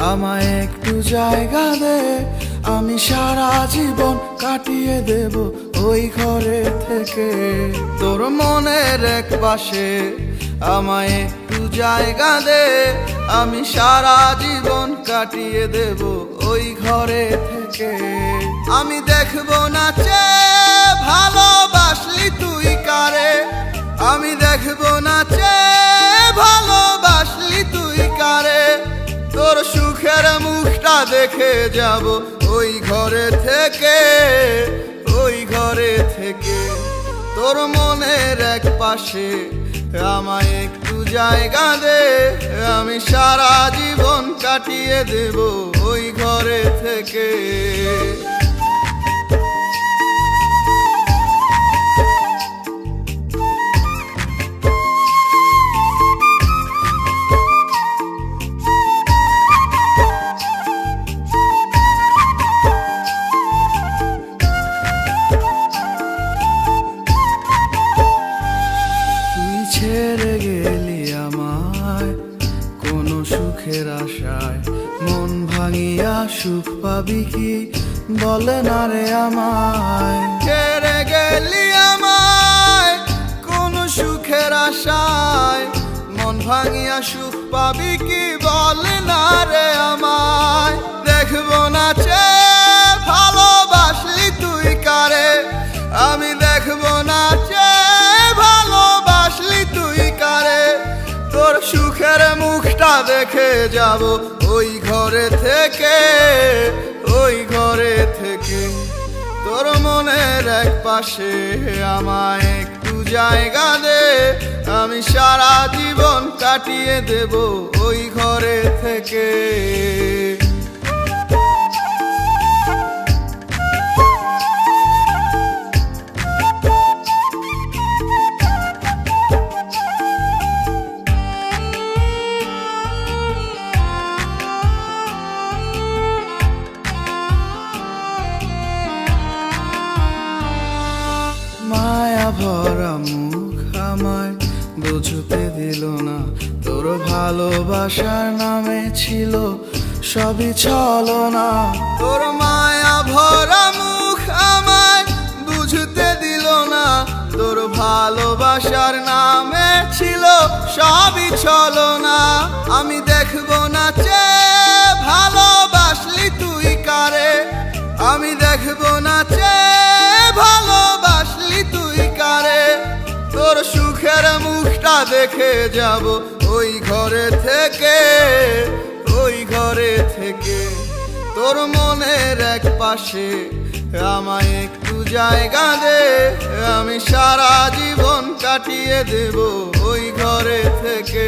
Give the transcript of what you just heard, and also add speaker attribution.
Speaker 1: আমায় একটু জায়গা দে, আমি সারা জীবন কাটিয়ে দেব ওই ঘরে থেকে। তোর মনের এক পাশে আমায় একটু জায়গা দে, আমি সারা জীবন কাটিয়ে দেব ওই ঘরে থেকে। আমি দেখবো না চেয়ে ভালোবাসলি তুই কারে, আমি দেখবো না চেয়ে ভালোবাসলি তুই কারে। তোর সুখের মুখটা দেখে যাব ওই ঘরে থেকে, ওই ঘরে থেকে। তোর মনের এক পাশে আমায় একটু জায়গা দে, আমি সারা জীবন কাটিয়ে দেব ওই ঘরে থেকে। ছেড়ে গেলি আমায় কোনো সুখের আশায়, মন ভাঙিয়া সুখ পাবি কি বলে না রে আমায়। ছেড়ে গেলি আমায় কোনো সুখের আশায়, মন ভাঙিয়া সুখ পাবি কি বলে না রে আমায়। দেখবো না চেয়ে ভালোবাসলি তুই কারে, আমি দেখবো না চেয়ে ভালোবাসলি তুই কারে। তোর সুখের মুখটা দেখে যাব ওই ঘরে থেকে, ওই ঘরে থেকে। তোর মনের এক পাশে আমায় একটু জায়গা দে, আমি সারা জীবন কাটিয়ে দেব ওই ঘরে থেকে। মায়া ভরা মুখ আমায় বুঝতে দিল না, তোর ভালোবাসার নামে ছিল সবই ছলনা। তোর মায়া ভরা মুখ আমায় বুঝতে দিল না, তোর ভালোবাসার নামে ছিল সবই ছলনা। আমি দেখবো না চেয়ে ভালোবাসলি তুই কারে, আমি দেখবো না চেয়ে ভালোবাসলি তুই কারে। তোর সুখের মুখটা দেখে যাব ওই ঘরে থেকে, ওই ঘরে থেকে। তোর মনের এক পাশে আমায় একটু জায়গা দে, আমি সারা জীবন কাটিয়ে দেব ওই ঘরে থেকে।